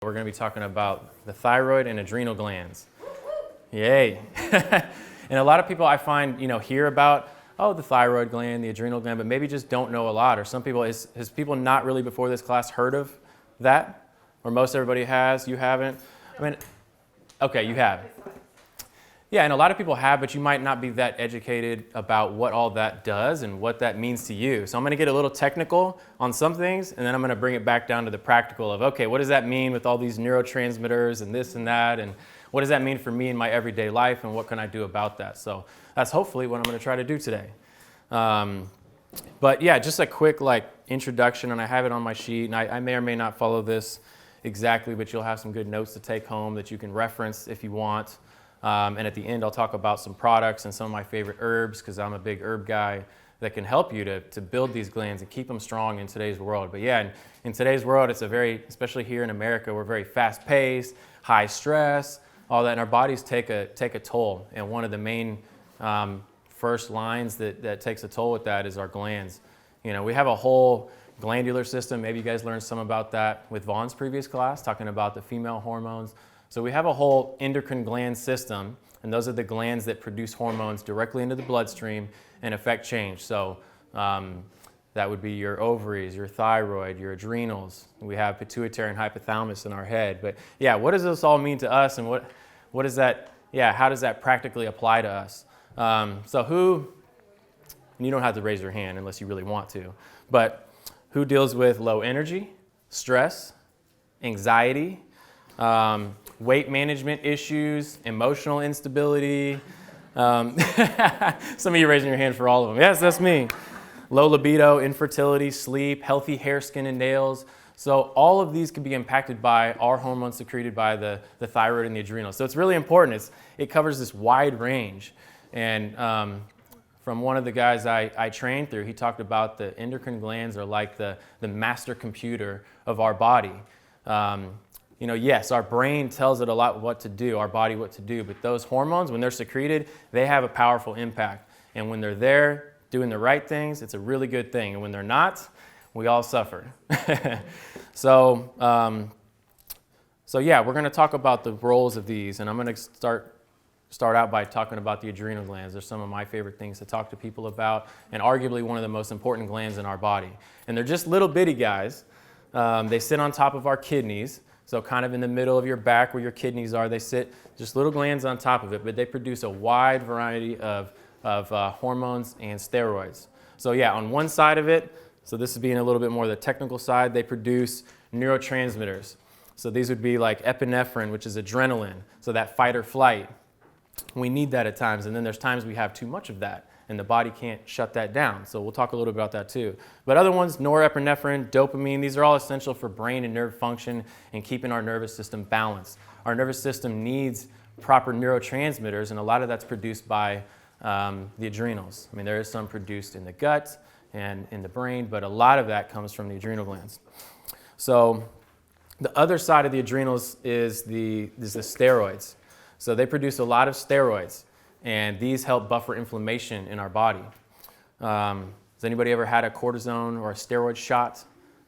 We're going to be talking about the thyroid and adrenal glands. Yay. And a lot of people I find, hear about, the thyroid gland, the adrenal gland, but maybe just don't know a lot. Or some people, has people not really before this class heard of that? Or most everybody has, you haven't? Okay, you have. Yeah, and a lot of people have, but you might not be that educated about what all that does and what that means to you. So I'm going to get a little technical on some things, and then I'm going to bring it back down to the practical of, okay, what does that mean with all these neurotransmitters and this and that, and what does that mean for me in my everyday life, and what can I do about that? So that's hopefully what I'm going to try to do today. But yeah, just a quick introduction, and I have it on my sheet, and I may or may not follow this exactly, but you'll have some good notes to take home that you can reference if you want. And at the end, I'll talk about some products and some of my favorite herbs, because I'm a big herb guy, that can help you to build these glands and keep them strong in today's world. But yeah, in today's world, it's especially here in America, we're very fast-paced, high stress, all that, and our bodies take a toll. And one of the main first lines that takes a toll with that is our glands. We have a whole glandular system. Maybe you guys learned some about that with Vaughn's previous class, talking about the female hormones. So we have a whole endocrine gland system, and those are the glands that produce hormones directly into the bloodstream and affect change. So that would be your ovaries, your thyroid, your adrenals. We have pituitary and hypothalamus in our head. But yeah, what does this all mean to us, and what is that? Yeah, how does that practically apply to us? And you don't have to raise your hand unless you really want to, but who deals with low energy, stress, anxiety, weight management issues, emotional instability? Some of you raising your hand for all of them. Yes, that's me. Low libido, infertility, sleep, healthy hair, skin, and nails. So all of these can be impacted by our hormones secreted by the thyroid and the adrenals. So it's really important. It covers this wide range. And from one of the guys I trained through, he talked about the endocrine glands are like the master computer of our body. Yes, our brain tells it a lot what to do, our body what to do, but those hormones, when they're secreted, they have a powerful impact. And when they're there doing the right things, it's a really good thing. And when they're not, we all suffer. So yeah, we're going to talk about the roles of these, and I'm going to start out by talking about the adrenal glands. They're some of my favorite things to talk to people about, and arguably one of the most important glands in our body. And they're just little bitty guys. They sit on top of our kidneys. So kind of in the middle of your back where your kidneys are, they sit just little glands on top of it, but they produce a wide variety of hormones and steroids. So yeah, on one side of it, so this is being a little bit more the technical side, they produce neurotransmitters. So these would be like epinephrine, which is adrenaline, so that fight or flight. We need that at times, and then there's times we have too much of that, and the body can't shut that down. So we'll talk a little bit about that too. But other ones, norepinephrine, dopamine, these are all essential for brain and nerve function and keeping our nervous system balanced. Our nervous system needs proper neurotransmitters, and a lot of that's produced by the adrenals. I mean, there is some produced in the gut and in the brain, but a lot of that comes from the adrenal glands. So the other side of the adrenals is the steroids. So they produce a lot of steroids, and these help buffer inflammation in our body. Has anybody ever had a cortisone or a steroid shot?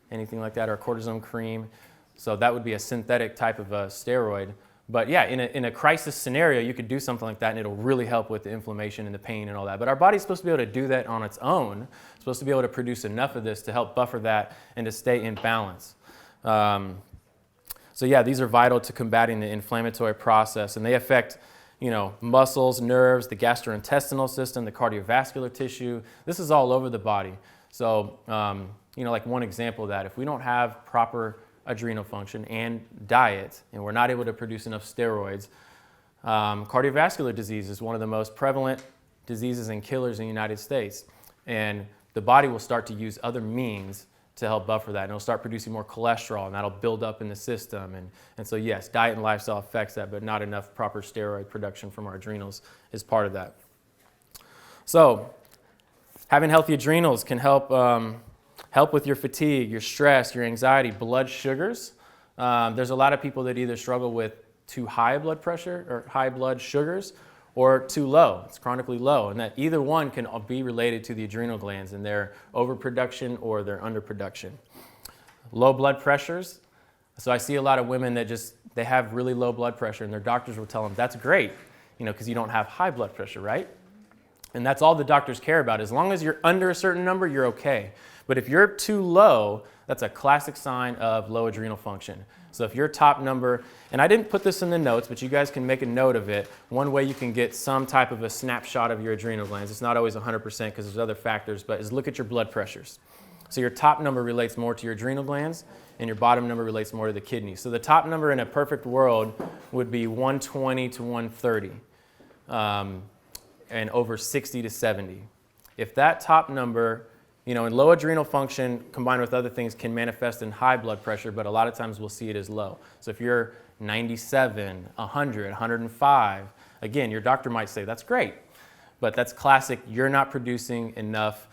Anything like that, or a cortisone cream? So that would be a synthetic type of a steroid. But yeah, in a crisis scenario, you could do something like that, and it'll really help with the inflammation and the pain and all that. But our body's supposed to be able to do that on its own. It's supposed to be able to produce enough of this to help buffer that and to stay in balance. So yeah, these are vital to combating the inflammatory process, and they affect muscles, nerves, the gastrointestinal system, the cardiovascular tissue. This is all over the body. So, like one example of that, if we don't have proper adrenal function and diet, and we're not able to produce enough steroids, cardiovascular disease is one of the most prevalent diseases and killers in the United States. And the body will start to use other means to help buffer that, and it'll start producing more cholesterol, and that'll build up in the system. And so yes, diet and lifestyle affects that, but not enough proper steroid production from our adrenals is part of that. So having healthy adrenals can help with your fatigue, your stress, your anxiety, blood sugars. There's a lot of people that either struggle with too high blood pressure or high blood sugars, or too low. It's chronically low, and that either one can be related to the adrenal glands and their overproduction or their underproduction. Low blood pressures So I see a lot of women that they have really low blood pressure, and their doctors will tell them, that's great, because you don't have high blood pressure, right? And that's all the doctors care about. As long as you're under a certain number, you're okay. But if you're too low, that's a classic sign of low adrenal function. So if your top number, and I didn't put this in the notes, but you guys can make a note of it. One way you can get some type of a snapshot of your adrenal glands, it's not always 100% because there's other factors, but is look at your blood pressures. So your top number relates more to your adrenal glands, and your bottom number relates more to the kidneys. So the top number in a perfect world would be 120 to 130, and over 60 to 70. If that top number, in low adrenal function combined with other things can manifest in high blood pressure, but a lot of times we'll see it as low. So if you're 97, 100, 105, again, your doctor might say, that's great, but that's classic. You're not producing enough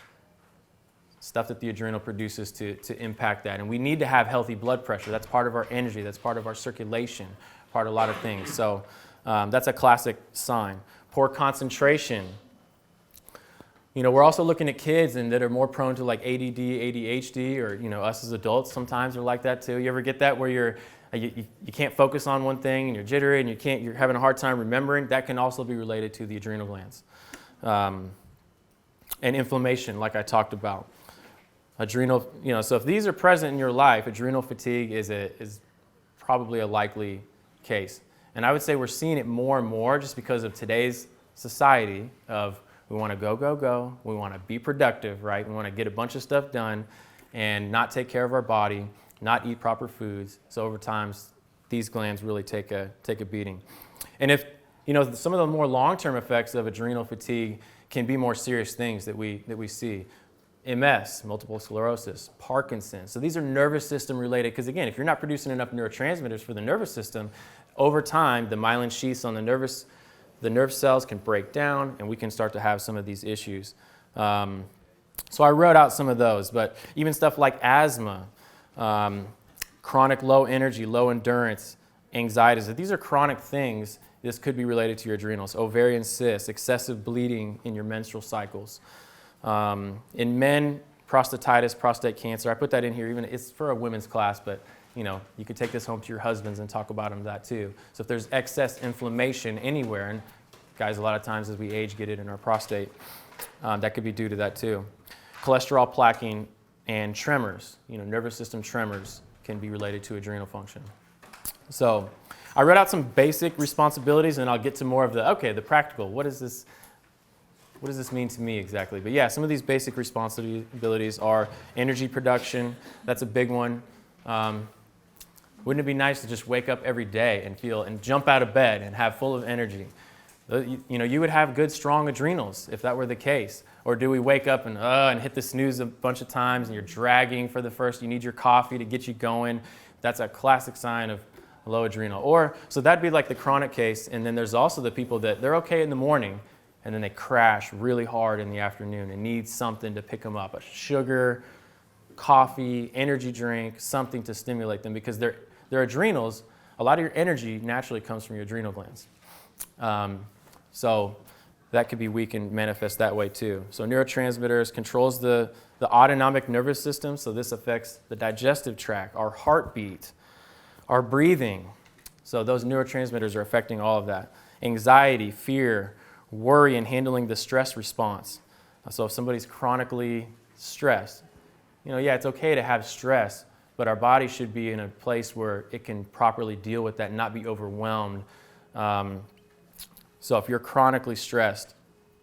stuff that the adrenal produces to impact that. And we need to have healthy blood pressure. That's part of our energy. That's part of our circulation, part of a lot of things. So that's a classic sign. Poor concentration. We're also looking at kids and that are more prone to like ADD, ADHD, or us as adults sometimes are like that too. You ever get that where you can't focus on one thing and you're jittery and you're having a hard time remembering? That can also be related to the adrenal glands. And inflammation, like I talked about. Adrenal, so if these are present in your life, adrenal fatigue is probably a likely case. And I would say we're seeing it more and more just because of today's society of we want to go, go, go. We want to be productive, right? We want to get a bunch of stuff done and not take care of our body, not eat proper foods. So over time, these glands really take a beating. And if, some of the more long-term effects of adrenal fatigue can be more serious things that we see. MS, multiple sclerosis, Parkinson's. So these are nervous system related because again, if you're not producing enough neurotransmitters for the nervous system, over time, the myelin sheaths on the nerve cells can break down and we can start to have some of these issues. So I wrote out some of those, but even stuff like asthma, chronic low energy, low endurance, anxieties, if these are chronic things, this could be related to your adrenals. Ovarian cysts, excessive bleeding in your menstrual cycles. In men, prostatitis, prostate cancer, I put that in here, even it's for a women's class, but you could take this home to your husbands and talk about them that too. So if there's excess inflammation anywhere, and guys a lot of times as we age get it in our prostate, that could be due to that too. Cholesterol plaquing and tremors, nervous system tremors can be related to adrenal function. So I read out some basic responsibilities and I'll get to more of the practical. What does this mean to me exactly? But yeah, some of these basic responsibilities are energy production. That's a big one. Wouldn't it be nice to just wake up every day and jump out of bed and have full of energy? You would have good, strong adrenals if that were the case. Or do we wake up and hit the snooze a bunch of times and you're dragging for the first, you need your coffee to get you going. That's a classic sign of low adrenal. So that'd be like the chronic case. And then there's also the people that they're okay in the morning and then they crash really hard in the afternoon and need something to pick them up, a sugar, coffee, energy drink, something to stimulate them because their adrenals, a lot of your energy naturally comes from your adrenal glands. So that could be weak and manifest that way too. So neurotransmitters controls the autonomic nervous system. So this affects the digestive tract, our heartbeat, our breathing. So those neurotransmitters are affecting all of that. Anxiety, fear, worry, and handling the stress response. So if somebody's chronically stressed, it's okay to have stress, but our body should be in a place where it can properly deal with that and not be overwhelmed. So if you're chronically stressed,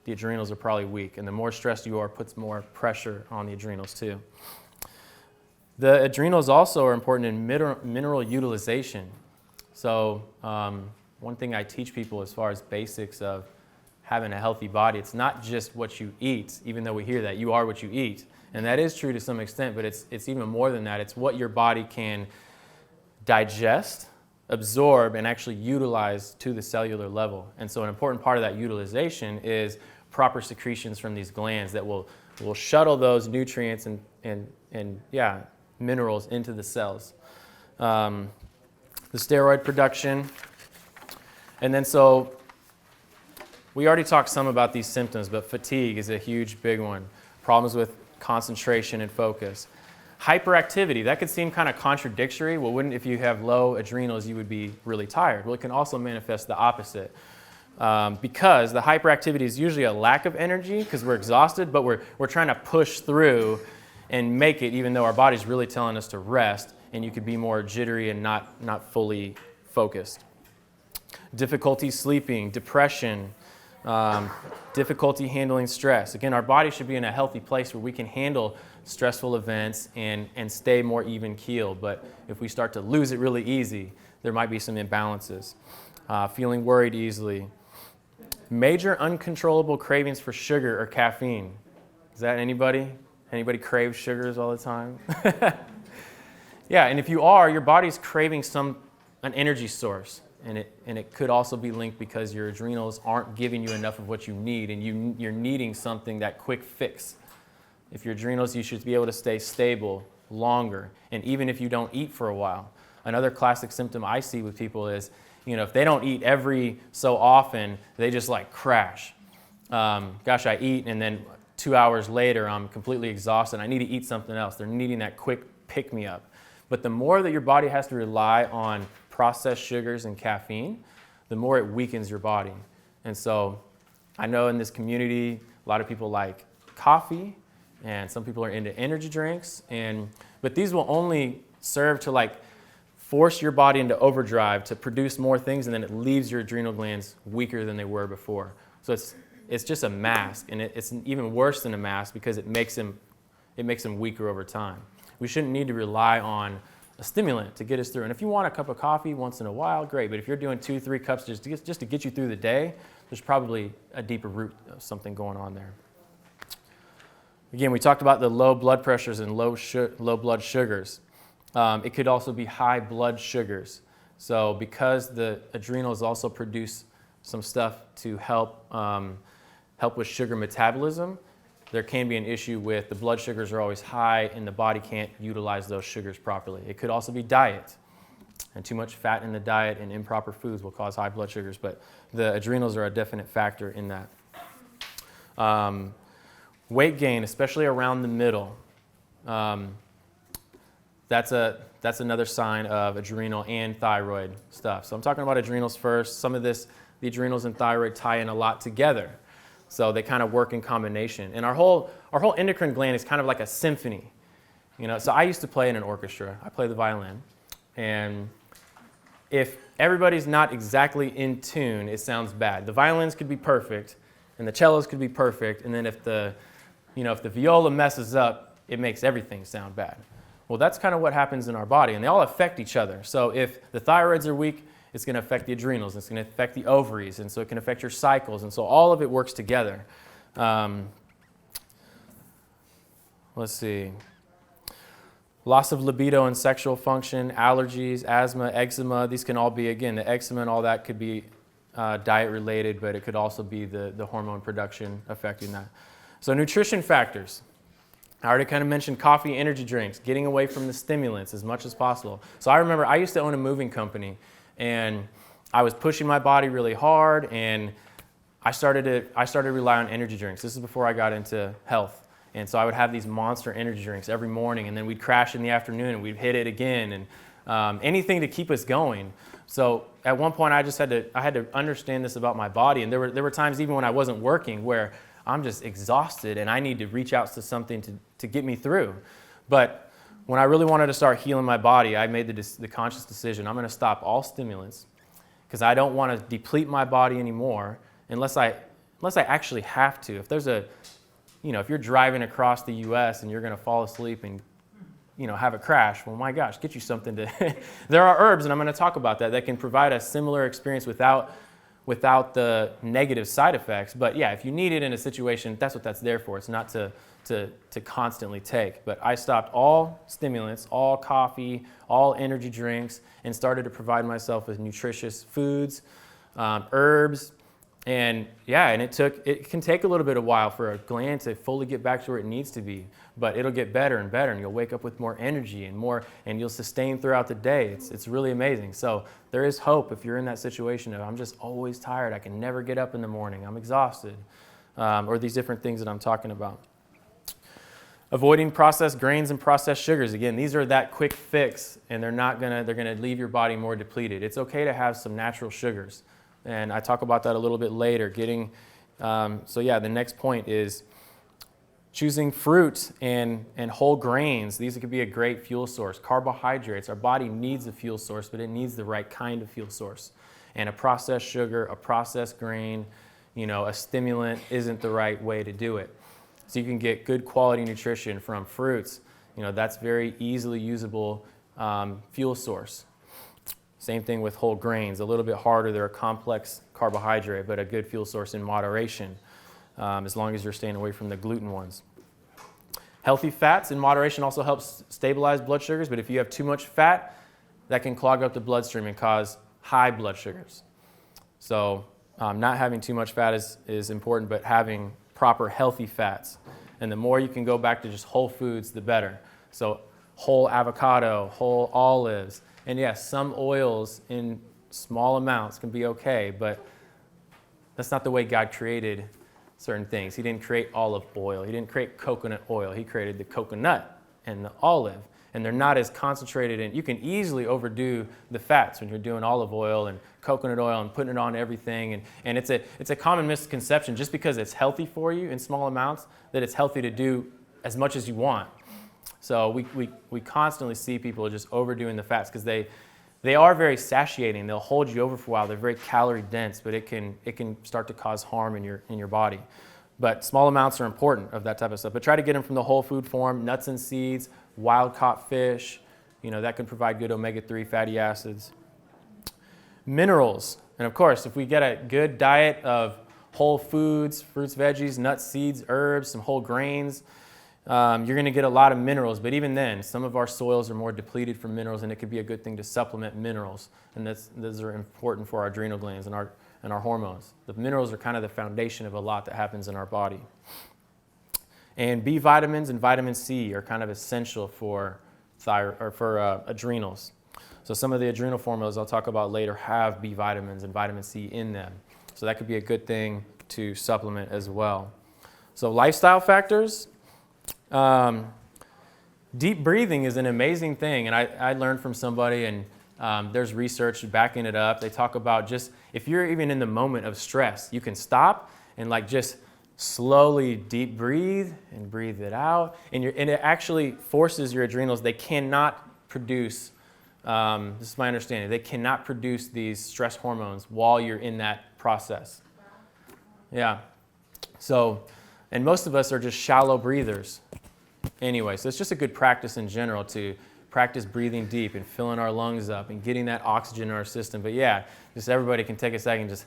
the adrenals are probably weak, and the more stressed you are, puts more pressure on the adrenals too. The adrenals also are important in mineral utilization. So one thing I teach people as far as basics of having a healthy body, it's not just what you eat, even though we hear that, you are what you eat. And that is true to some extent, but it's even more than that. It's what your body can digest, absorb, and actually utilize to the cellular level. And so an important part of that utilization is proper secretions from these glands that will shuttle those nutrients and minerals into the cells. The steroid production. And then so we already talked some about these symptoms, but fatigue is a huge big one. Problems with concentration and focus. Hyperactivity, that could seem kind of contradictory. Well, wouldn't if you have low adrenals, you would be really tired? Well, it can also manifest the opposite. Because the hyperactivity is usually a lack of energy because we're exhausted, but we're trying to push through and make it even though our body's really telling us to rest, and you could be more jittery and not fully focused. Difficulty sleeping, depression, difficulty handling stress. Again, our body should be in a healthy place where we can handle stressful events and stay more even keeled. But if we start to lose it really easy, there might be some imbalances. Feeling worried easily. Major uncontrollable cravings for sugar or caffeine. Is that anybody? Anybody crave sugars all the time? Yeah, and if you are, your body's craving an energy source. And it could also be linked because your adrenals aren't giving you enough of what you need, and you're needing something, that quick fix. If your adrenals, you should be able to stay stable longer, and even if you don't eat for a while. Another classic symptom I see with people is, if they don't eat every so often, they just like crash. Gosh, I eat, and then 2 hours later, I'm completely exhausted. I need to eat something else. They're needing that quick pick-me-up. But the more that your body has to rely on processed sugars and caffeine, the more it weakens your body. And so I know in this community, a lot of people like coffee, and some people are into energy drinks, but these will only serve to force your body into overdrive to produce more things, and then it leaves your adrenal glands weaker than they were before. So it's just a mask, and it's even worse than a mask because it makes them weaker over time. We shouldn't need to rely on a stimulant to get us through. And if you want a cup of coffee once in a while, great. But if you're doing 2-3 cups just to get you through the day, there's probably a deeper root of something going on there. Again, we talked about the low blood pressures and low blood sugars. It could also be high blood sugars. So because the adrenals also produce some stuff to help with sugar metabolism, there can be an issue with the blood sugars are always high and the body can't utilize those sugars properly. It could also be diet, and too much fat in the diet and improper foods will cause high blood sugars, but the adrenals are a definite factor in that. Weight gain, especially around the middle, that's another sign of adrenal and thyroid stuff. So I'm talking about adrenals first. Some of this, the adrenals and thyroid tie in a lot together. So they kind of work in combination. And our whole endocrine gland is kind of like a symphony. So I used to play in an orchestra. I play the violin. And if everybody's not exactly in tune, it sounds bad. The violins could be perfect, and the cellos could be perfect, and then if the viola messes up, it makes everything sound bad. Well, that's kind of what happens in our body, and they all affect each other. So if the thyroids are weak, it's going to affect the adrenals, it's going to affect the ovaries, and so it can affect your cycles, and so all of it works together. Let's see. Loss of libido and sexual function, allergies, asthma, eczema, these can all be, again, the eczema and all that could be diet related, but it could also be the hormone production affecting that. So nutrition factors. I already kind of mentioned coffee, energy drinks, getting away from the stimulants as much as possible. So I remember I used to own a moving company, and I was pushing my body really hard, and I started to rely on energy drinks. This is before I got into health. And so I would have these monster energy drinks every morning, and then we'd crash in the afternoon, and we'd hit it again, and anything to keep us going. So at one point I had to understand this about my body, and there were times even when I wasn't working where I'm just exhausted and I need to reach out to something to get me through. But when I really wanted to start healing my body, I made the conscious decision, I'm going to stop all stimulants because I don't want to deplete my body anymore unless I actually have to. If there's if you're driving across the U.S. and you're going to fall asleep and have a crash, well, my gosh, get you something to. There are herbs, and I'm going to talk about that can provide a similar experience without the negative side effects. But yeah, if you need it in a situation, that's what that's there for. It's not to constantly take. But I stopped all stimulants, all coffee, all energy drinks, and started to provide myself with nutritious foods, herbs, and it can take a little bit of while for a gland to fully get back to where it needs to be. But it'll get better and better, and you'll wake up with more energy and you'll sustain throughout the day. It's really amazing. So there is hope if you're in that situation of I'm just always tired, I can never get up in the morning, I'm exhausted, or these different things that I'm talking about. Avoiding processed grains and processed sugars. Again, these are that quick fix, and they're gonna leave your body more depleted. It's okay to have some natural sugars, and I talk about that a little bit later. The next point is choosing fruit and whole grains. These could be a great fuel source. Carbohydrates. Our body needs a fuel source, but it needs the right kind of fuel source. And a processed sugar, a processed grain, a stimulant isn't the right way to do it. So you can get good quality nutrition from fruits. That's very easily usable fuel source. Same thing with whole grains. A little bit harder. They're a complex carbohydrate, but a good fuel source in moderation, as long as you're staying away from the gluten ones. Healthy fats in moderation also helps stabilize blood sugars, but if you have too much fat, that can clog up the bloodstream and cause high blood sugars. So not having too much fat is important, but having proper healthy fats. And the more you can go back to just whole foods, the better. So whole avocado, whole olives, and yes, some oils in small amounts can be okay, but that's not the way God created certain things. He didn't create olive oil. He didn't create coconut oil. He created the coconut and the olive. And they're not as concentrated in, you can easily overdo the fats when you're doing olive oil and coconut oil and putting it on everything. And it's a common misconception, just because it's healthy for you in small amounts, that it's healthy to do as much as you want. So we constantly see people just overdoing the fats because they are very satiating. They'll hold you over for a while. They're very calorie dense, but it can start to cause harm in your body. But small amounts are important of that type of stuff. But try to get them from the whole food form, nuts and seeds, wild-caught fish. That can provide good omega-3 fatty acids. Minerals. And of course, if we get a good diet of whole foods, fruits, veggies, nuts, seeds, herbs, some whole grains, you're going to get a lot of minerals. But even then, some of our soils are more depleted from minerals, and it could be a good thing to supplement minerals. And those are important for our adrenal glands and our hormones. The minerals are kind of the foundation of a lot that happens in our body. And B vitamins and vitamin C are kind of essential for adrenals. So some of the adrenal formulas I'll talk about later have B vitamins and vitamin C in them. So that could be a good thing to supplement as well. So lifestyle factors. Deep breathing is an amazing thing, and I learned from somebody, and there's research backing it up. They talk about just if you're even in the moment of stress, you can stop and just slowly deep breathe and breathe it out, and it actually forces your adrenals. They cannot produce. This is my understanding. They cannot produce these stress hormones while you're in that process. Yeah. So, and most of us are just shallow breathers. Anyway, so it's just a good practice in general to practice breathing deep and filling our lungs up and getting that oxygen in our system. But yeah, just everybody can take a second, just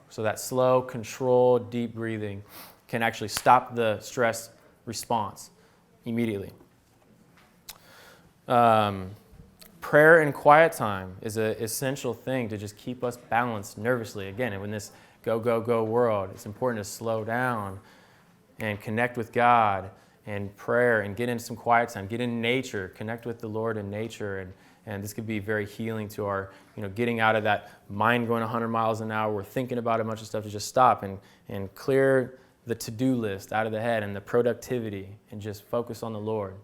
so that slow, controlled, deep breathing can actually stop the stress response immediately. Prayer and quiet time is an essential thing to just keep us balanced nervously. Again, in this go, go, go world, it's important to slow down and connect with God and prayer and get into some quiet time, get in nature, connect with the Lord in nature. And this could be very healing to our, getting out of that mind going 100 miles an hour. We're thinking about a bunch of stuff, to just stop and clear the to-do list out of the head and the productivity and just focus on the Lord.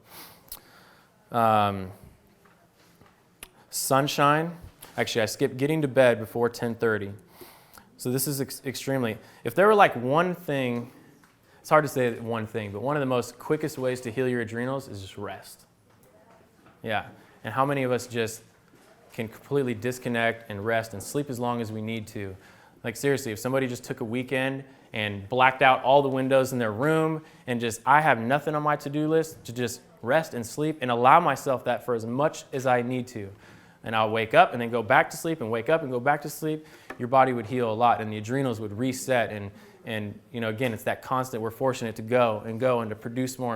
Sunshine. Actually, I skipped getting to bed before 10:30. So this is extremely, if there were one thing, it's hard to say one thing, but one of the most quickest ways to heal your adrenals is just rest. Yeah. And how many of us just can completely disconnect and rest and sleep as long as we need to? Seriously, if somebody just took a weekend and blacked out all the windows in their room and I have nothing on my to-do list, to just rest and sleep and allow myself that for as much as I need to. And I'll wake up and then go back to sleep and wake up and go back to sleep. Your body would heal a lot and the adrenals would reset. And again, it's that constant, we're forcing it to go and to produce more.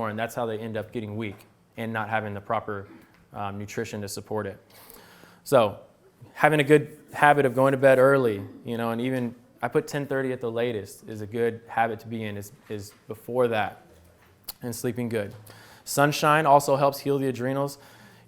And that's how they end up getting weak and not having the proper nutrition to support it. So having a good habit of going to bed early, and even I put 10:30 at the latest is a good habit to be in, is before that, and sleeping good. Sunshine also helps heal the adrenals.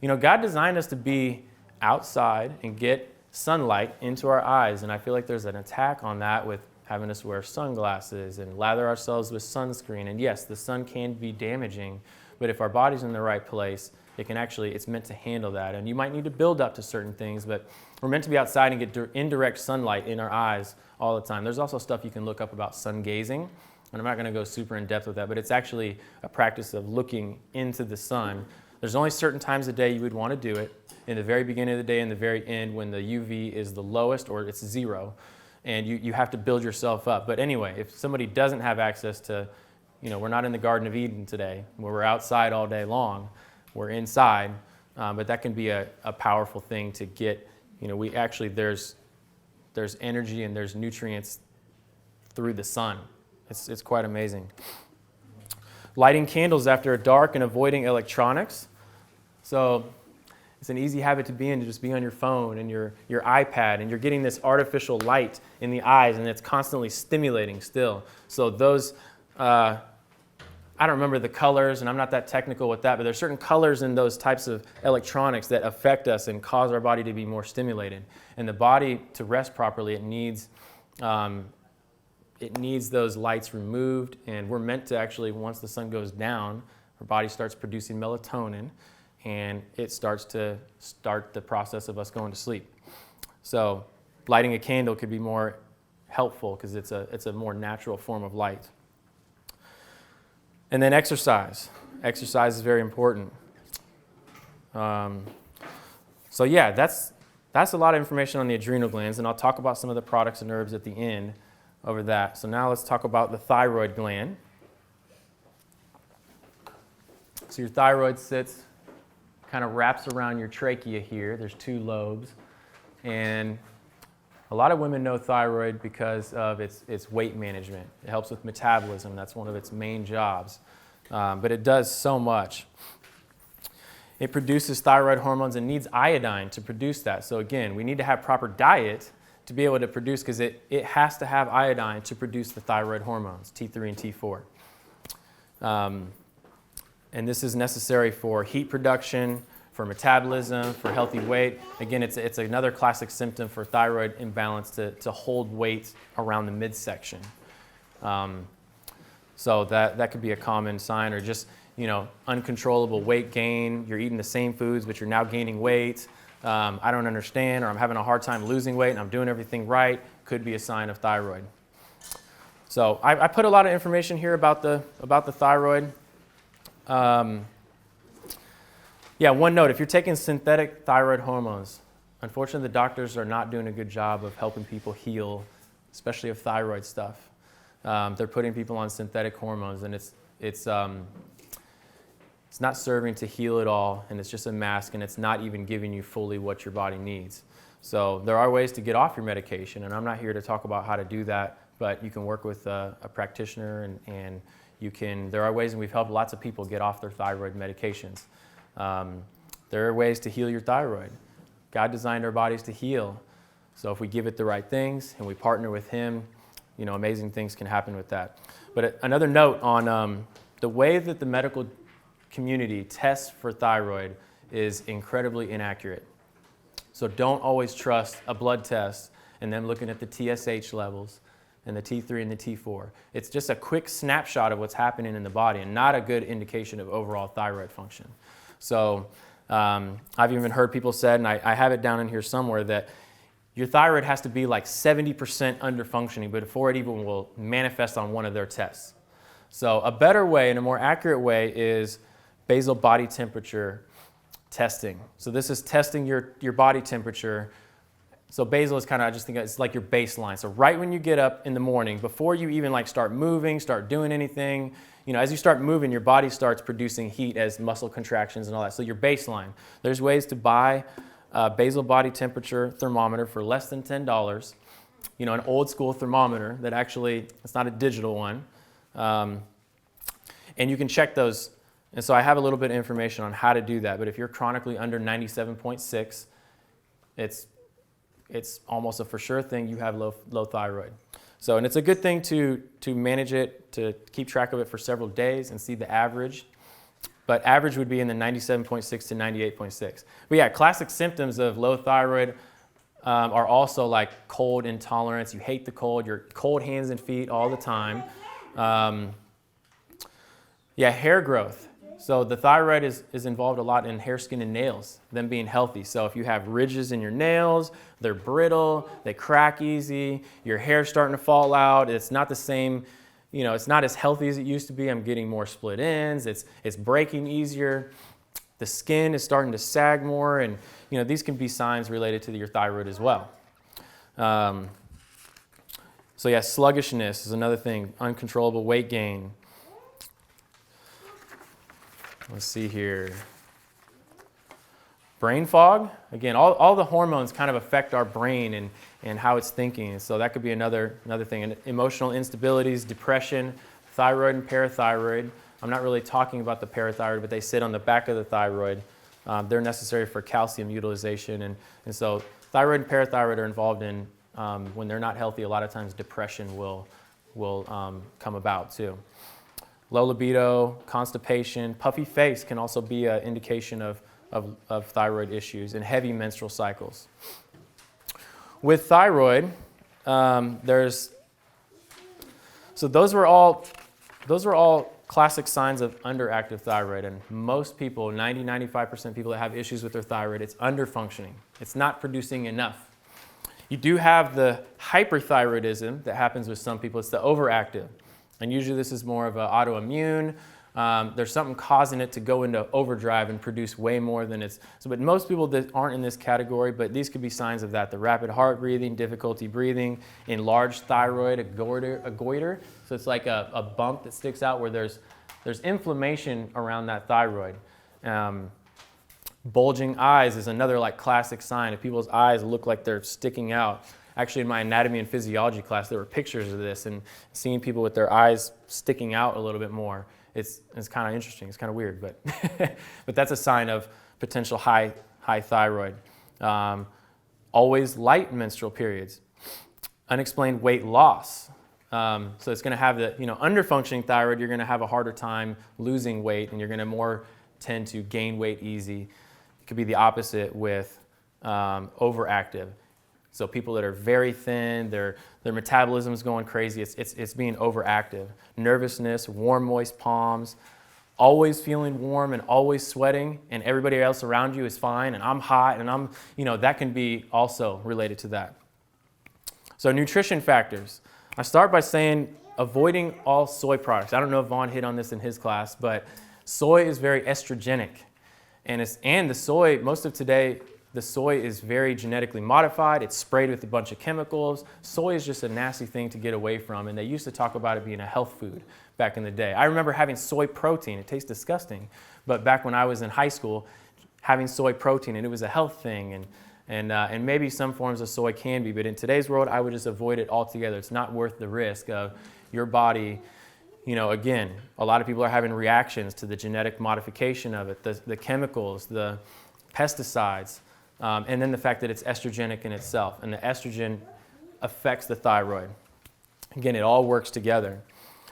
God designed us to be outside and get sunlight into our eyes, and I feel like there's an attack on that with having us wear sunglasses and lather ourselves with sunscreen. And yes, the sun can be damaging, but if our body's in the right place, it's meant to handle that. And you might need to build up to certain things, but we're meant to be outside and get indirect sunlight in our eyes all the time. There's also stuff you can look up about sun gazing, and I'm not going to go super in depth with that, but it's actually a practice of looking into the sun. There's only certain times a day you would want to do it, in the very beginning of the day and the very end when the UV is the lowest or it's 0, and you have to build yourself up. But anyway, if somebody doesn't have access to, we're not in the Garden of Eden today where we're outside all day long, we're inside, but that can be a powerful thing to get, there's energy and there's nutrients through the sun. It's quite amazing. Lighting candles after dark and avoiding electronics. So it's an easy habit to be in, to just be on your phone and your iPad, and you're getting this artificial light in the eyes, and it's constantly stimulating still. So those, I don't remember the colors, and I'm not that technical with that, but there's certain colors in those types of electronics that affect us and cause our body to be more stimulated. And the body, to rest properly, it needs those lights removed, and we're meant to actually, once the sun goes down, our body starts producing melatonin, and it starts the process of us going to sleep. So lighting a candle could be more helpful because it's a more natural form of light. And then exercise. Exercise is very important. So yeah, that's a lot of information on the adrenal glands, and I'll talk about some of the products and herbs at the end over that. So now let's talk about the thyroid gland. So your thyroid kind of wraps around your trachea here. There's 2 lobes, and a lot of women know thyroid because of its weight management. It helps with metabolism. That's one of its main jobs, but it does so much. It produces thyroid hormones and needs iodine to produce that. So again, we need to have proper diet to be able to produce, because it has to have iodine to produce the thyroid hormones, T3 and T4. And this is necessary for heat production, for metabolism, for healthy weight. Again, it's another classic symptom for thyroid imbalance to hold weight around the midsection. So that could be a common sign, or just uncontrollable weight gain. You're eating the same foods, but you're now gaining weight. I don't understand, or I'm having a hard time losing weight and I'm doing everything right. Could be a sign of thyroid. So I put a lot of information here about the thyroid. One note, if you're taking synthetic thyroid hormones, unfortunately the doctors are not doing a good job of helping people heal, especially of thyroid stuff. They're putting people on synthetic hormones, and it's not serving to heal it all, and it's just a mask, and it's not even giving you fully what your body needs. So there are ways to get off your medication, and I'm not here to talk about how to do that, but you can work with a practitioner, and there are ways, and we've helped lots of people get off their thyroid medications. There are ways to heal your thyroid. God designed our bodies to heal. So if we give it the right things and we partner with Him, amazing things can happen with that. But another note on the way that the medical community tests for thyroid is incredibly inaccurate. So don't always trust a blood test and them looking at the TSH levels and the T3 and the T4. It's just a quick snapshot of what's happening in the body and not a good indication of overall thyroid function. So I've even heard people said, and I have it down in here somewhere, that your thyroid has to be like 70% under functioning before it even will manifest on one of their tests. So a better way and a more accurate way is basal body temperature testing. So this is testing your body temperature. So basal is kind of, I just think it's like your baseline. So right when you get up in the morning, before you even start moving, start doing anything, as you start moving, your body starts producing heat as muscle contractions and all that. So your baseline. There's ways to buy a basal body temperature thermometer for less than $10. An old school thermometer that actually, it's not a digital one. And you can check those. And so I have a little bit of information on how to do that. But if you're chronically under 97.6, it's almost a for sure thing you have low thyroid. So, and it's a good thing to manage it, to keep track of it for several days and see the average. But average would be in the 97.6 to 98.6. But yeah, classic symptoms of low thyroid are also like cold intolerance. You hate the cold. You're cold hands and feet all the time. Yeah, hair growth. So the thyroid is involved a lot in hair, skin, and nails, them being healthy. So if you have ridges in your nails, they're brittle, they crack easy, your hair's starting to fall out, it's not the same, it's not as healthy as it used to be. I'm getting more split ends, it's breaking easier. The skin is starting to sag more, and these can be signs related to your thyroid as well. So yeah, sluggishness is another thing, uncontrollable weight gain. Let's see here. Brain fog. Again, all the hormones kind of affect our brain and how it's thinking. So that could be another thing. And emotional instabilities, depression, thyroid and parathyroid. I'm not really talking about the parathyroid, but they sit on the back of the thyroid. They're necessary for calcium utilization. And so thyroid and parathyroid are involved in, when they're not healthy, a lot of times depression will come about too. Low libido, constipation, puffy face can also be an indication of thyroid issues, and heavy menstrual cycles. With thyroid, those were all classic signs of underactive thyroid, and most people, 90-95% of people that have issues with their thyroid, it's underfunctioning. It's not producing enough. You do have the hyperthyroidism that happens with some people. It's the overactive. And usually this is more of an autoimmune. There's something causing it to go into overdrive and produce way more than it's. But most people that aren't in this category, but these could be signs of that. The rapid heart breathing, difficulty breathing, enlarged thyroid, a goiter. So it's like a bump that sticks out where there's inflammation around that thyroid. Bulging eyes is another like classic sign. If people's eyes look like they're sticking out. Actually, in my anatomy and physiology class, there were pictures of this, and seeing people with their eyes sticking out a little bit more, it's kind of interesting. It's kind of weird, but but that's a sign of potential high thyroid. Always light menstrual periods. Unexplained weight loss. So it's going to have the underfunctioning thyroid. You're going to have a harder time losing weight, and you're going to more tend to gain weight easy. It could be the opposite with overactive. So people that are very thin, their metabolism is going crazy. It's being overactive. Nervousness, warm, moist palms, always feeling warm and always sweating, and everybody else around you is fine, and I'm hot, and I'm that can be also related to that. So nutrition factors. I start by saying avoiding all soy products. I don't know if Vaughn hit on this in his class, but soy is very estrogenic, and the soy most of today. The soy is very genetically modified. It's sprayed with a bunch of chemicals. Soy is just a nasty thing to get away from, and they used to talk about it being a health food back in the day. I remember having soy protein. It tastes disgusting, but back when I was in high school, having soy protein, and it was a health thing, and maybe some forms of soy can be, but in today's world, I would just avoid it altogether. It's not worth the risk of your body. Again, a lot of people are having reactions to the genetic modification of it, the chemicals, the pesticides. And then the fact that it's estrogenic in itself, and the estrogen affects the thyroid. Again, it all works together.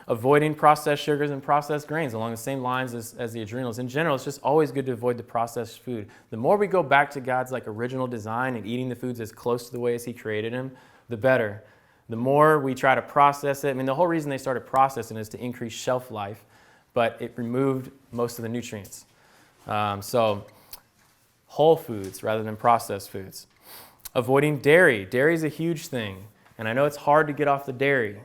Avoiding processed sugars and processed grains along the same lines as the adrenals. In general, it's just always good to avoid the processed food. The more we go back to God's original design and eating the foods as close to the way as He created them, the better. The more we try to process it, the whole reason they started processing is to increase shelf life, but it removed most of the nutrients. So whole foods rather than processed foods. Avoiding dairy. Dairy is a huge thing, and I know it's hard to get off the dairy.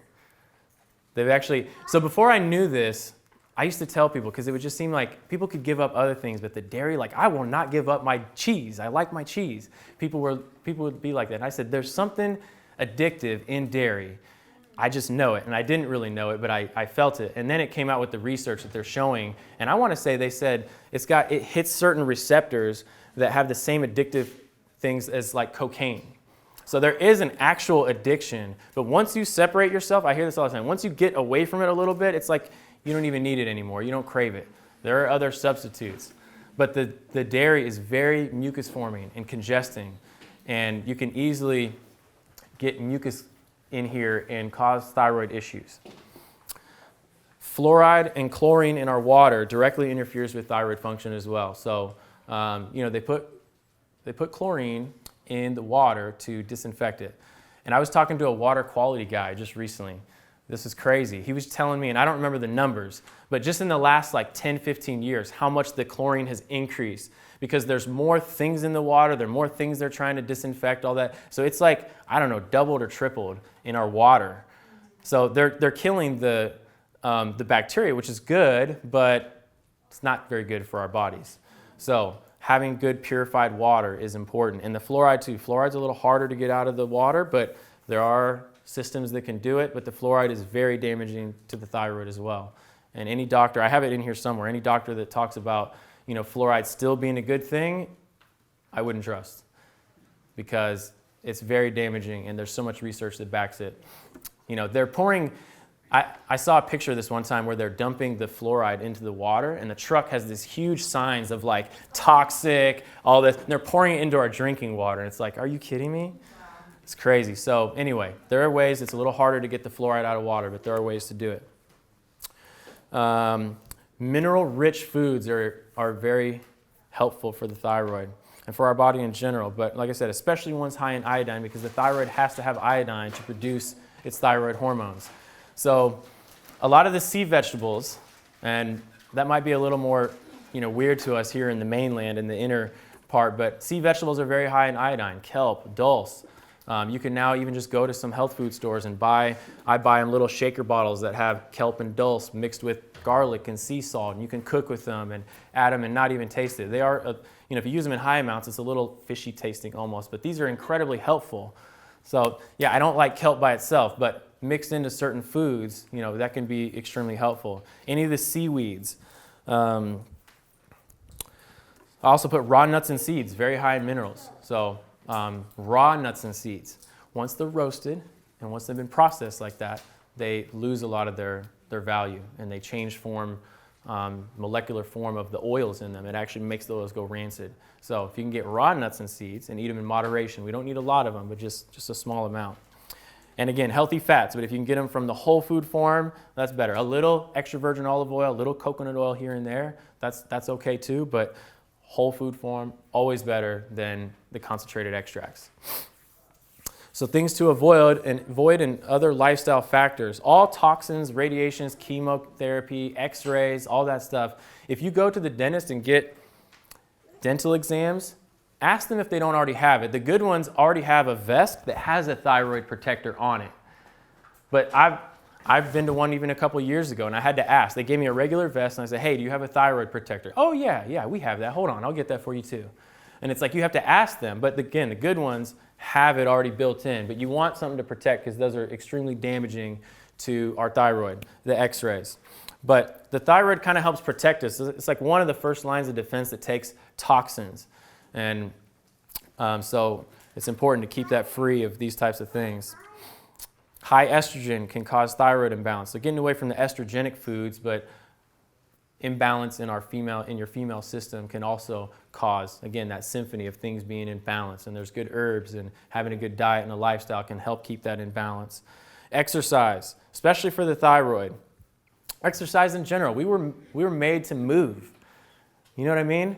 So before I knew this, I used to tell people, because it would just seem like people could give up other things, but the dairy, I will not give up my cheese. I like my cheese. People would be like that. And I said, there's something addictive in dairy. I just know it, and I didn't really know it, but I felt it. And then it came out with the research that they're showing, and I want to say they said it hits certain receptors that have the same addictive things as cocaine. So there is an actual addiction, but once you separate yourself, I hear this all the time, once you get away from it a little bit, it's like you don't even need it anymore. You don't crave it. There are other substitutes. But the dairy is very mucus forming and congesting, and you can easily get mucus in here and cause thyroid issues. Fluoride and chlorine in our water directly interferes with thyroid function as well. So they put chlorine in the water to disinfect it. And I was talking to a water quality guy just recently. This is crazy. He was telling me, and I don't remember the numbers, but just in the last like 10, 15 years, how much the chlorine has increased because there's more things in the water, there are more things they're trying to disinfect, all that. So it's like, I don't know, doubled or tripled in our water. So they're killing the bacteria, which is good, but it's not very good for our bodies. So having good purified water is important. And the fluoride too. Fluoride's a little harder to get out of the water, but there are systems that can do it, but the fluoride is very damaging to the thyroid as well. And any doctor, I have it in here somewhere, any doctor that talks about, fluoride still being a good thing, I wouldn't trust because it's very damaging and there's so much research that backs it. They're pouring, I saw a picture this one time where they're dumping the fluoride into the water and the truck has these huge signs of like toxic, all this, and they're pouring it into our drinking water. And it's like, are you kidding me? It's crazy. So anyway, there are ways, it's a little harder to get the fluoride out of water, but there are ways to do it. Mineral-rich foods are very helpful for the thyroid and for our body in general. But like I said, especially ones high in iodine because the thyroid has to have iodine to produce its thyroid hormones. So a lot of the sea vegetables, and that might be a little more weird to us here in the mainland in the inner part, but sea vegetables are very high in iodine, kelp, dulse. You can now even just go to some health food stores and I buy them little shaker bottles that have kelp and dulse mixed with garlic and sea salt, and you can cook with them and add them and not even taste it. They are, if you use them in high amounts, it's a little fishy tasting almost, but these are incredibly helpful. So yeah, I don't like kelp by itself, but mixed into certain foods, that can be extremely helpful. Any of the seaweeds. I also put raw nuts and seeds, very high in minerals. So raw nuts and seeds, once they're roasted and once they've been processed like that, they lose a lot of their value and they change form, molecular form of the oils in them. It actually makes the oils go rancid. So if you can get raw nuts and seeds and eat them in moderation, we don't need a lot of them, but just a small amount. And again, healthy fats, but if you can get them from the whole food form, that's better. A little extra virgin olive oil, a little coconut oil here and there, that's okay too, but whole food form, always better than the concentrated extracts. So things to avoid and other lifestyle factors, all toxins, radiations, chemotherapy, x-rays, all that stuff. If you go to the dentist and get dental exams, ask them if they don't already have it. The good ones already have a vest that has a thyroid protector on it. But I've been to one even a couple years ago and I had to ask. They gave me a regular vest and I said, hey, do you have a thyroid protector? Oh yeah, we have that. Hold on, I'll get that for you too. And it's like you have to ask them, but again, the good ones have it already built in, but you want something to protect because those are extremely damaging to our thyroid, the x-rays. But the thyroid kind of helps protect us. It's like one of the first lines of defense that takes toxins. And so it's important to keep that free of these types of things. High estrogen can cause thyroid imbalance. So getting away from the estrogenic foods, but imbalance in your female system can also cause, again, that symphony of things being in balance. And there's good herbs and having a good diet and a lifestyle can help keep that in balance. Exercise, especially for the thyroid. Exercise in general. We were made to move. You know what I mean?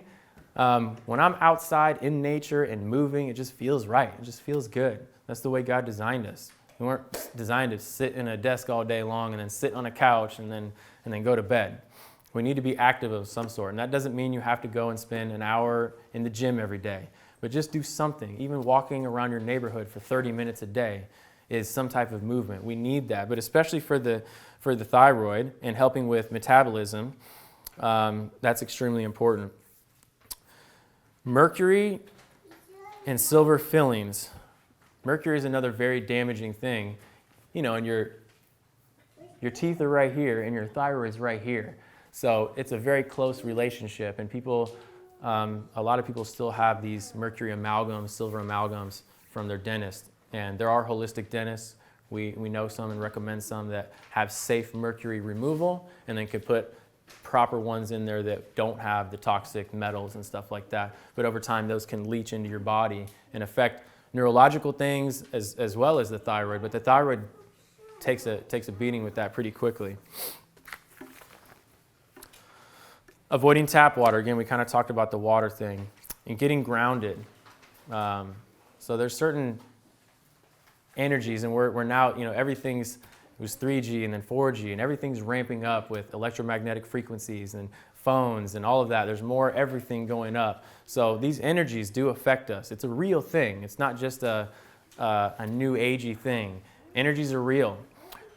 When I'm outside in nature and moving, it just feels right. It just feels good. That's the way God designed us. We weren't designed to sit in a desk all day long and then sit on a couch and then go to bed. We need to be active of some sort. And that doesn't mean you have to go and spend an hour in the gym every day. But just do something. Even walking around your neighborhood for 30 minutes a day is some type of movement. We need that. But especially for the thyroid and helping with metabolism, that's extremely important. Mercury and silver fillings. Mercury is another very damaging thing. And your teeth are right here and your thyroid is right here. So it's a very close relationship, and a lot of people still have these mercury amalgams, silver amalgams from their dentist. And there are holistic dentists. We know some and recommend some that have safe mercury removal and then could put proper ones in there that don't have the toxic metals and stuff like that. But over time, those can leach into your body and affect neurological things as well as the thyroid. But the thyroid takes a beating with that pretty quickly. Avoiding tap water. Again, we kind of talked about the water thing. And getting grounded. So there's certain energies, and we're now, everything's, it was 3G and then 4G, and everything's ramping up with electromagnetic frequencies and phones and all of that. There's more everything going up. So these energies do affect us. It's a real thing. It's not just a new agey thing. Energies are real.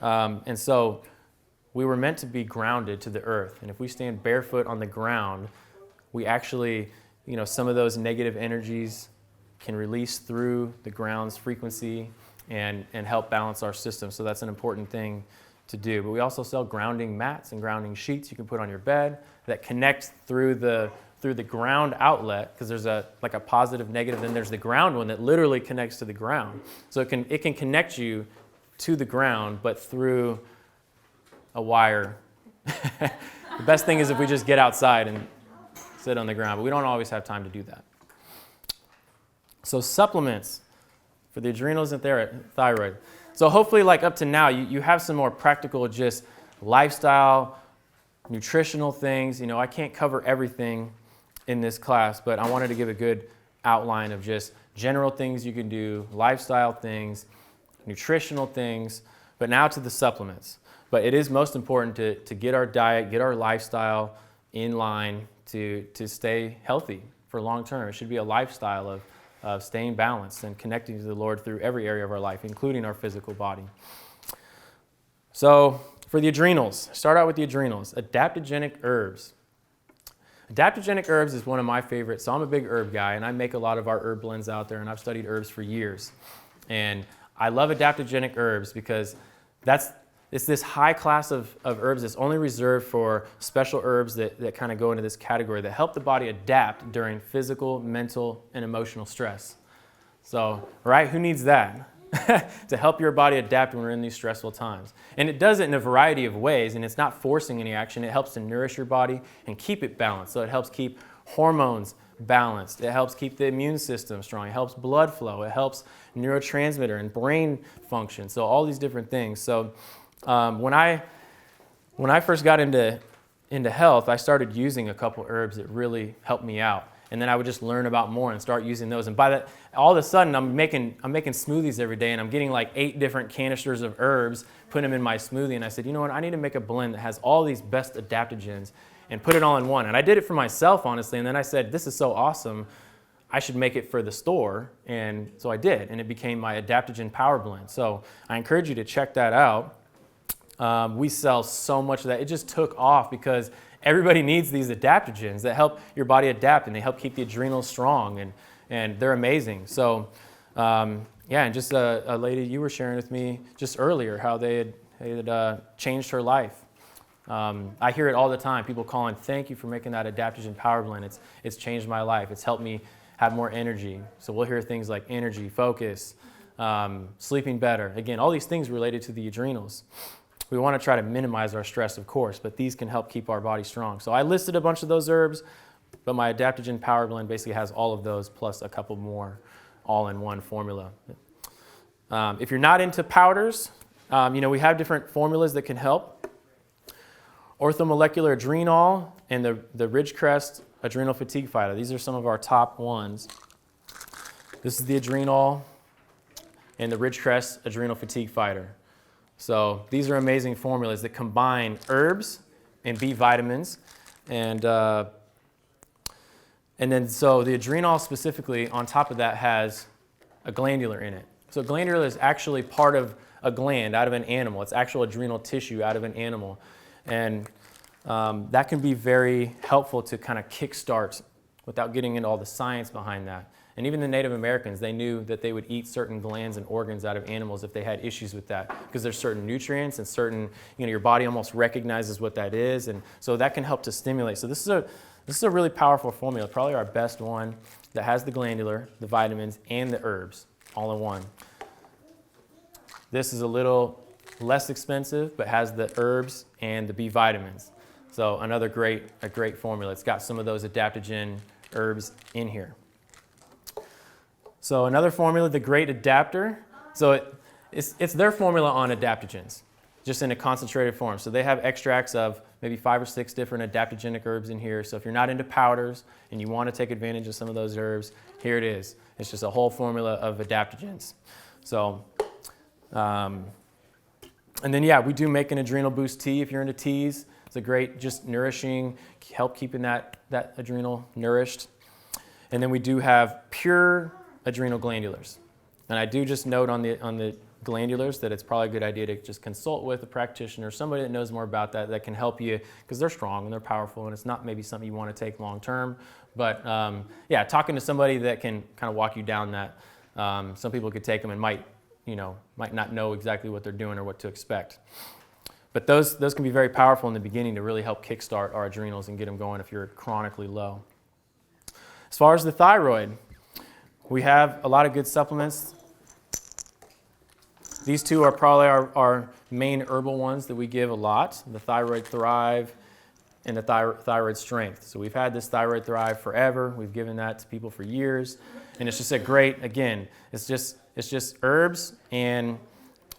And so we were meant to be grounded to the earth. And if we stand barefoot on the ground, we actually, some of those negative energies can release through the ground's frequency and help balance our system. So that's an important thing to do. But we also sell grounding mats and grounding sheets you can put on your bed that connect through the ground outlet, because there's a positive, negative, then there's the ground one that literally connects to the ground. So it can connect you to the ground, but through a wire. The best thing is if we just get outside and sit on the ground, but we don't always have time to do that. So supplements for the adrenals and thyroid. So hopefully, up to now, you have some more practical, just lifestyle, nutritional things. I can't cover everything in this class, but I wanted to give a good outline of just general things you can do, lifestyle things, nutritional things, but now to the supplements. But it is most important to get our diet, get our lifestyle in line to stay healthy for long term. It should be a lifestyle of staying balanced and connecting to the Lord through every area of our life, including our physical body. So for the adrenals, start out with the adrenals. Adaptogenic herbs. Adaptogenic herbs is one of my favorites. So I'm a big herb guy, and I make a lot of our herb blends out there, and I've studied herbs for years. And I love adaptogenic herbs because it's this high class of herbs that's only reserved for special herbs that kind of go into this category that help the body adapt during physical, mental, and emotional stress. So, right, who needs that? To help your body adapt when we're in these stressful times. And it does it in a variety of ways, and it's not forcing any action. It helps to nourish your body and keep it balanced. So it helps keep hormones balanced. It helps keep the immune system strong. It helps blood flow. It helps neurotransmitter and brain function. So all these different things. So when I first got into health, I started using a couple herbs that really helped me out. And then I would just learn about more and start using those. And by that, all of a sudden, I'm making smoothies every day, and I'm getting 8 different canisters of herbs, putting them in my smoothie. And I said, you know what? I need to make a blend that has all these best adaptogens and put it all in one. And I did it for myself, honestly. And then I said, this is so awesome. I should make it for the store. And so I did, and it became my adaptogen power blend. So I encourage you to check that out. We sell so much of that. It just took off because everybody needs these adaptogens that help your body adapt, and they help keep the adrenals strong, and they're amazing. So, and just a lady you were sharing with me just earlier, how they had changed her life. I hear it all the time. People calling, thank you for making that adaptogen power blend. It's changed my life. It's helped me have more energy. So we'll hear things like energy, focus, sleeping better. Again, all these things related to the adrenals. We want to try to minimize our stress, of course, but these can help keep our body strong. So I listed a bunch of those herbs, but my adaptogen power blend basically has all of those plus a couple more all in one formula. If you're not into powders, we have different formulas that can help. Orthomolecular Adrenal and the Ridgecrest Adrenal Fatigue Fighter. These are some of our top ones. This is the Adrenal and the Ridgecrest Adrenal Fatigue Fighter. So these are amazing formulas that combine herbs and B vitamins. And then so the Adrenal specifically on top of that has a glandular in it. So glandular is actually part of a gland out of an animal. It's actual adrenal tissue out of an animal. And that can be very helpful to kind of kickstart without getting into all the science behind that. And even the Native Americans, they knew that they would eat certain glands and organs out of animals if they had issues with that, because there's certain nutrients and certain, your body almost recognizes what that is, and so that can help to stimulate. So this is a really powerful formula, probably our best one that has the glandular, the vitamins, and the herbs all in one. This is a little less expensive, but has the herbs and the B vitamins. So another great formula. It's got some of those adaptogen herbs in here. So another formula, the Great Adapter. So it's their formula on adaptogens. just in a concentrated form. So they have extracts of maybe 5 or 6 different adaptogenic herbs in here. So if you're not into powders and you want to take advantage of some of those herbs, here it is. It's just a whole formula of adaptogens. So, and then yeah, we do make an adrenal boost tea if you're into teas. It's a great, just nourishing, help keeping that adrenal nourished. And then we do have pure adrenal glandulars. And I do just note on the glandulars that it's probably a good idea to just consult with a practitioner, somebody that knows more about that can help you, because they're strong and they're powerful and it's not maybe something you want to take long term. But yeah, talking to somebody that can kind of walk you down that. Some people could take them and might not know exactly what they're doing or what to expect. But those can be very powerful in the beginning to really help kickstart our adrenals and get them going if you're chronically low. As far as the thyroid, we have a lot of good supplements. These two are probably our main herbal ones that we give a lot, the Thyroid Thrive and the Thyroid Strength. So we've had this Thyroid Thrive forever. We've given that to people for years. And it's just a great, again, it's just herbs and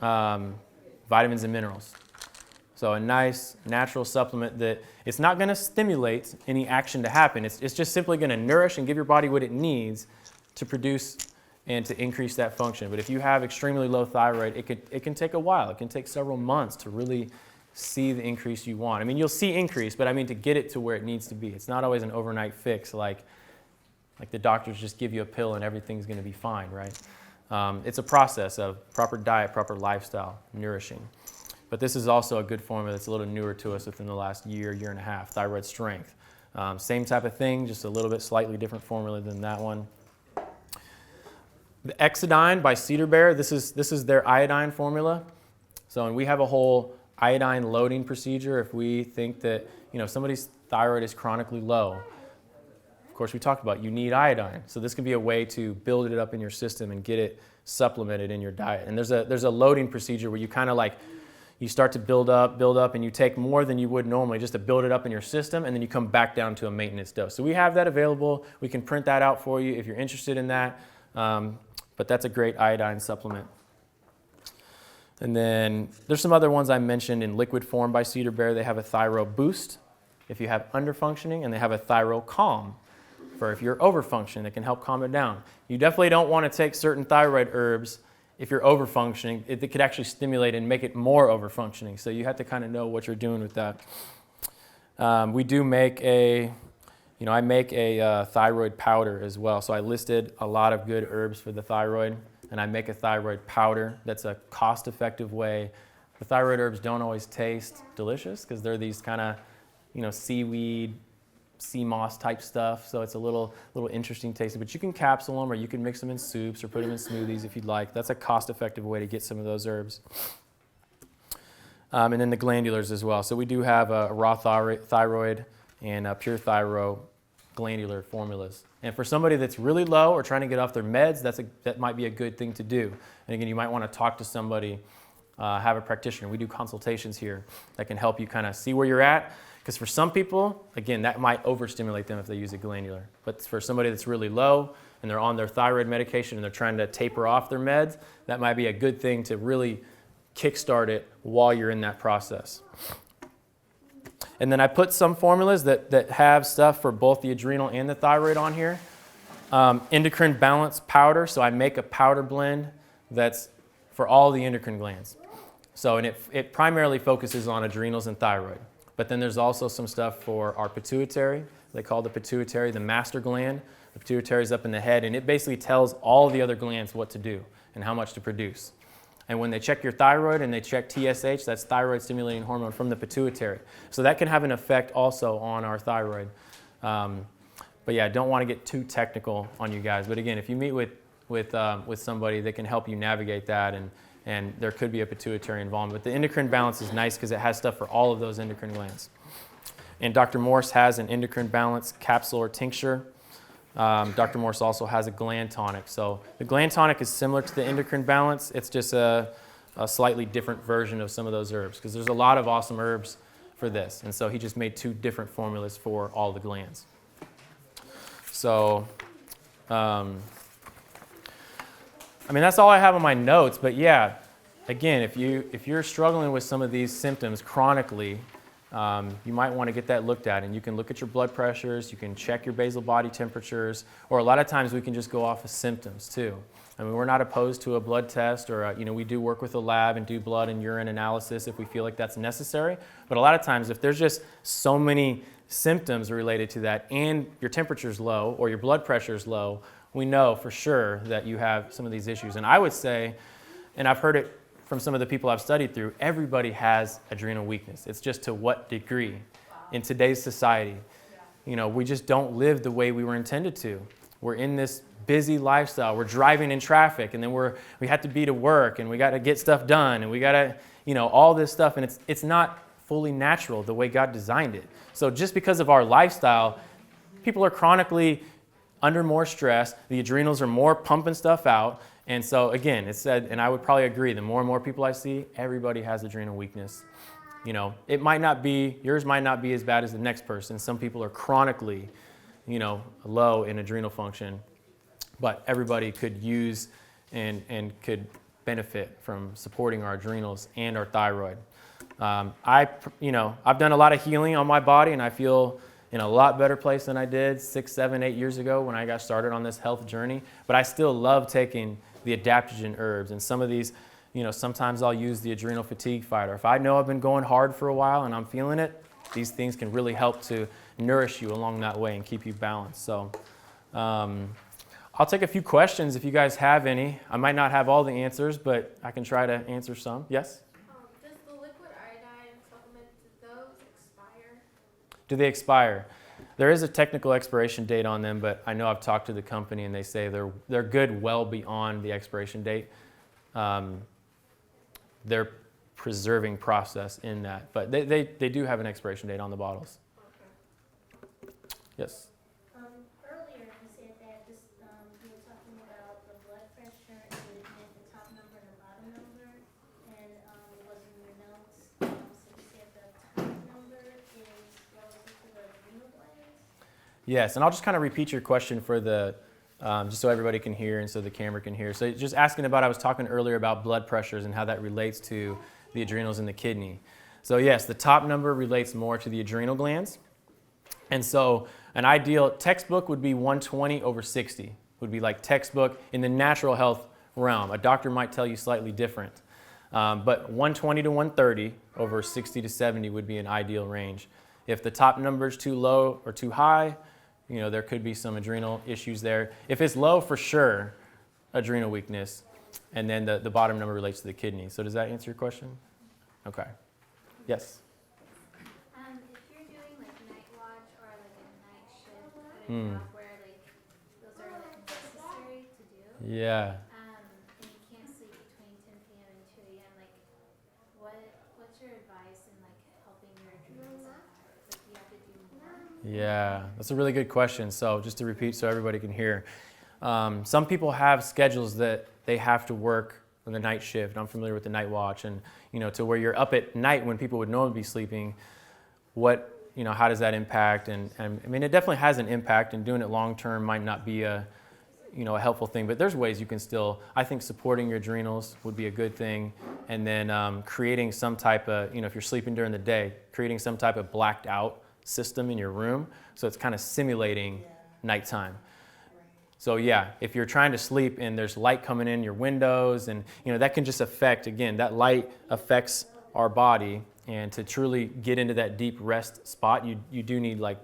vitamins and minerals. So a nice natural supplement that it's not going to stimulate any action to happen. It's just simply going to nourish and give your body what it needs to produce and to increase that function. But if you have extremely low thyroid, it can take a while. It can take several months to really see the increase you want. I mean, you'll see increase, but I mean to get it to where it needs to be. It's not always an overnight fix like the doctors just give you a pill and everything's going to be fine, right? It's a process of proper diet, proper lifestyle, nourishing. But this is also a good formula that's a little newer to us within the last year and a half, Thyroid Strength. Same type of thing, just a little bit slightly different formula than that one. The Exidine by Cedar Bear, this is their iodine formula. So, and we have a whole iodine loading procedure if we think that somebody's thyroid is chronically low. Of course, we talked about you need iodine. So this can be a way to build it up in your system and get it supplemented in your diet. And there's a loading procedure where you kind of you start to build up, and you take more than you would normally just to build it up in your system, and then you come back down to a maintenance dose. So we have that available. We can print that out for you if you're interested in that. But that's a great iodine supplement. And then there's some other ones I mentioned in liquid form by Cedar Bear. They have a Thyro Boost if you have underfunctioning, and they have a Thyro Calm for if you're overfunctioning. It can help calm it down. You definitely don't want to take certain thyroid herbs if you're overfunctioning. It could actually stimulate and make it more overfunctioning. So you have to kind of know what you're doing with that. We do make I make a thyroid powder as well. So I listed a lot of good herbs for the thyroid, and I make a thyroid powder that's a cost-effective way. The thyroid herbs don't always taste delicious because they're these kind of, seaweed, sea moss type stuff. So it's a little interesting tasting. But you can capsule them, or you can mix them in soups or put them in smoothies if you'd like. That's a cost-effective way to get some of those herbs. And then the glandulars as well. So we do have a raw thyroid and pure thyro glandular formulas. And for somebody that's really low or trying to get off their meds, that might be a good thing to do. And again, you might want to talk to somebody, have a practitioner. We do consultations here that can help you kind of see where you're at. Because for some people, again, that might overstimulate them if they use a glandular. But for somebody that's really low and they're on their thyroid medication and they're trying to taper off their meds, that might be a good thing to really kickstart it while you're in that process. And then I put some formulas that have stuff for both the adrenal and the thyroid on here. Endocrine balance powder. So I make a powder blend that's for all the endocrine glands. So, and it primarily focuses on adrenals and thyroid. But then there's also some stuff for our pituitary. They call the pituitary the master gland. The pituitary is up in the head, and it basically tells all the other glands what to do and how much to produce. And when they check your thyroid and they check TSH, that's thyroid stimulating hormone from the pituitary. So that can have an effect also on our thyroid. But yeah, I don't want to get too technical on you guys. But again, if you meet with somebody that can help you navigate that, and there could be a pituitary involvement. But the endocrine balance is nice because it has stuff for all of those endocrine glands. And Dr. Morse has an endocrine balance capsule or tincture. Dr. Morse also has a gland tonic. So the gland tonic is similar to the endocrine balance. It's just a slightly different version of some of those herbs because there's a lot of awesome herbs for this. And so he just made 2 different formulas for all the glands. So, I mean, that's all I have on my notes. But yeah, again, if you're struggling with some of these symptoms chronically, you might want to get that looked at, and you can look at your blood pressures, you can check your basal body temperatures, or a lot of times we can just go off of symptoms too. I mean, we're not opposed to a blood test, or we do work with a lab and do blood and urine analysis if we feel like that's necessary. But a lot of times, if there's just so many symptoms related to that, and your temperature's low or your blood pressure's low, we know for sure that you have some of these issues. And I would say, and I've heard it from some of the people I've studied through, everybody has adrenal weakness. It's just to what degree in today's society. We just don't live the way we were intended to. We're in this busy lifestyle. We're driving in traffic, and then we have to be to work, and we got to get stuff done, and we got to, all this stuff, and it's not fully natural the way God designed it. So just because of our lifestyle, people are chronically under more stress. The adrenals are more pumping stuff out. And so again, it's said, and I would probably agree, the more and more people I see, everybody has adrenal weakness. Yours might not be as bad as the next person. Some people are chronically, low in adrenal function, but everybody could use and could benefit from supporting our adrenals and our thyroid. I've done a lot of healing on my body, and I feel in a lot better place than I did 6, 7, 8 years ago when I got started on this health journey. But I still love taking the adaptogen herbs, and some of these, sometimes I'll use the adrenal fatigue fighter. If I know I've been going hard for a while and I'm feeling it, these things can really help to nourish you along that way and keep you balanced. So I'll take a few questions if you guys have any. I might not have all the answers, but I can try to answer some. Yes? Does the liquid iodine supplement, do those expire? Do they expire? There is a technical expiration date on them, but I know I've talked to the company and they say they're good well beyond the expiration date. They're preserving process in that, but they do have an expiration date on the bottles. Okay. Yes? Earlier you said that you were talking about the blood pressure and you meant the top number and the bottom number, and it was in your notes. So you said the top number is relative to the adrenal glands? Yes, and I'll just kind of repeat your question for the, just so everybody can hear and so the camera can hear. So just asking about, I was talking earlier about blood pressures and how that relates to the adrenals and the kidney. So yes, the top number relates more to the adrenal glands. And so an ideal textbook would be 120/60, would be like textbook in the natural health realm. A doctor might tell you slightly different. But 120 to 130 over 60 to 70 would be an ideal range. If the top number is too low or too high, there could be some adrenal issues there. If it's low, for sure, adrenal weakness. And then the bottom number relates to the kidney. So does that answer your question? Okay. Yes? If you're doing like night watch or like a night shift, kind of job where like those are like necessary to do. Yeah. And you can't sleep between 10 p.m. and 2 a.m. Like, what's your advice in like helping your adrenals out? Like, you have to do more. Yeah, that's a really good question. So just to repeat so everybody can hear. Some people have schedules that they have to work on the night shift. I'm familiar with the night watch, and to where you're up at night when people would normally be sleeping. How does that impact? And I mean, it definitely has an impact, and doing it long term might not be a helpful thing. But there's ways you can still. I think supporting your adrenals would be a good thing, and then creating some type of if you're sleeping during the day, creating some type of blacked out system in your room, so it's kind of simulating nighttime. So yeah, if you're trying to sleep and there's light coming in your windows, and that can just affect, again, that light affects our body, and to truly get into that deep rest spot, you do need like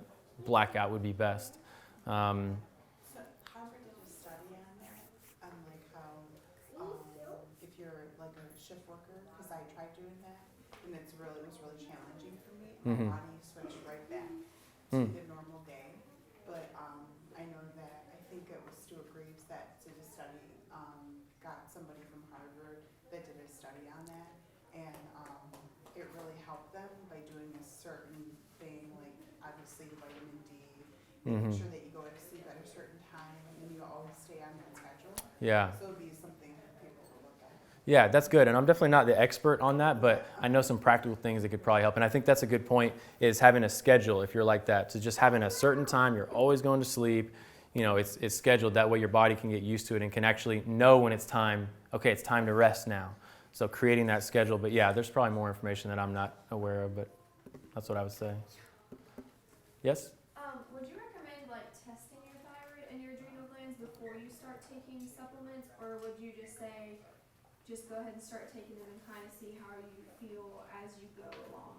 blackout would be best. So how did you study on that? On like how, if you're like a shift worker, because I tried doing that, and it was really challenging for me. My body switched right back to the normal day. But I know that, I think it was Stuart Graves that did a study, got somebody from Harvard that did a study on that, and it really helped them by doing a certain thing, like obviously vitamin D, making sure that you go to sleep at a certain time, and then you always stay on that schedule. Yeah. So it'd be something for people to look at. Yeah, that's good. And I'm definitely not the expert on that, but I know some practical things that could probably help. And I think that's a good point, is having a schedule if you're like that. So just having a certain time, you're always going to sleep, it's scheduled. That way your body can get used to it and can actually know when it's time, okay, it's time to rest now. So creating that schedule, but yeah, there's probably more information that I'm not aware of, but that's what I would say. Yes? Would you recommend like testing your thyroid and your adrenal glands before you start taking supplements, or would you just say, just go ahead and start taking them and kind of see how you feel as you go along?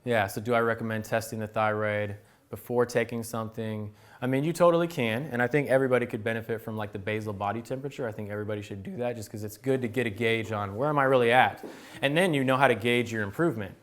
Yeah, so do I recommend testing the thyroid before taking something? I mean, you totally can, and I think everybody could benefit from like the basal body temperature. I think everybody should do that just because it's good to get a gauge on where am I really at. And then you know how to gauge your improvement.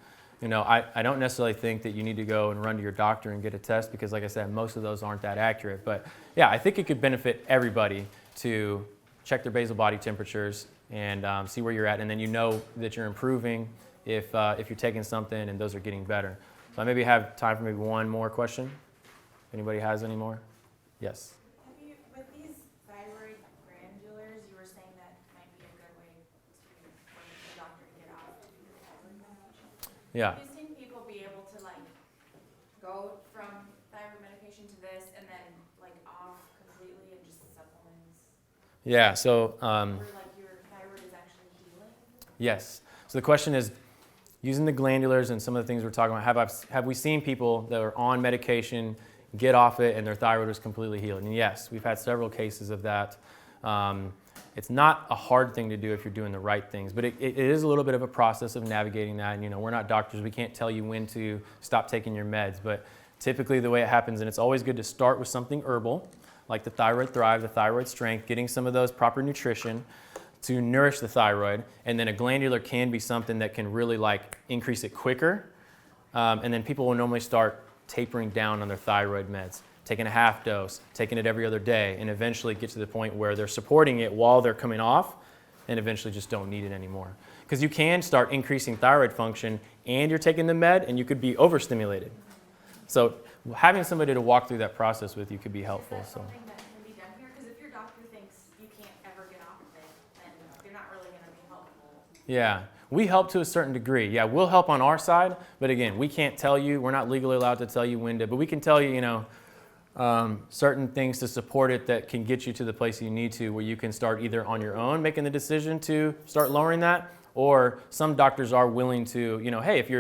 You know, I don't necessarily think that you need to go and run to your doctor and get a test because, like I said, most of those aren't that accurate. But yeah, I think it could benefit everybody to check their basal body temperatures and see where you're at, and then you know that you're improving if you're taking something and those are getting better. So I maybe have time for maybe one more question. Anybody has any more? Yes. Have you, with these thyroid glandulars, you were saying that might be a good way to, for the doctor to get off to do the thyroid medication? Yeah. Have you seen people be able to like go from thyroid medication to this and then like off completely and just supplements? Yeah, so Where like your thyroid is actually healing? yes. So the question is, using the glandulars and some of the things we're talking about, have we seen people that are on medication get off it and their thyroid is completely healed? And yes, we've had several cases of that. It's not a hard thing to do if you're doing the right things, but it is a little bit of a process of navigating that. And, you know, we're not doctors. We can't tell you when to stop taking your meds, but typically the way it happens, and it's always good to start with something herbal, like the Thyroid Thrive, the Thyroid Strength, getting some of those proper nutrition to nourish the thyroid, and then a glandular can be something that can really like increase it quicker, and then people will normally start tapering down on their thyroid meds, taking a half dose, taking it every other day, and eventually get to the point where they're supporting it while they're coming off, and eventually just don't need it anymore. Because you can start increasing thyroid function and you're taking the med, and you could be overstimulated. So having somebody to walk through that process with you could be helpful. Is that So. something that can be done here? Because if your doctor thinks you can't ever get off of it, then you're not really going to be helpful. Yeah, we help to a certain degree. Yeah, we'll help on our side, but again, we can't tell you, we're not legally allowed to tell you when to, but we can tell you, you know, certain things to support it that can get you to the place you need to, where you can start either on your own making the decision to start lowering that, or some doctors are willing to, you know, hey, if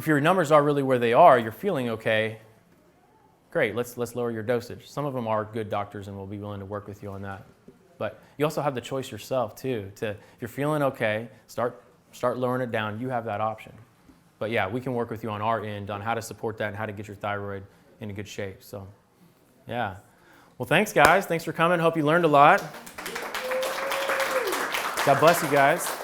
your numbers are really where they are, you're feeling okay, great, let's lower your dosage. Some of them are good doctors and will be willing to work with you on that. But you also have the choice yourself too, if you're feeling okay, start lowering it down. You have that option. But yeah, we can work with you on our end on how to support that and how to get your thyroid into good shape. So yeah. Well, thanks guys. Thanks for coming. Hope you learned a lot. God bless you guys.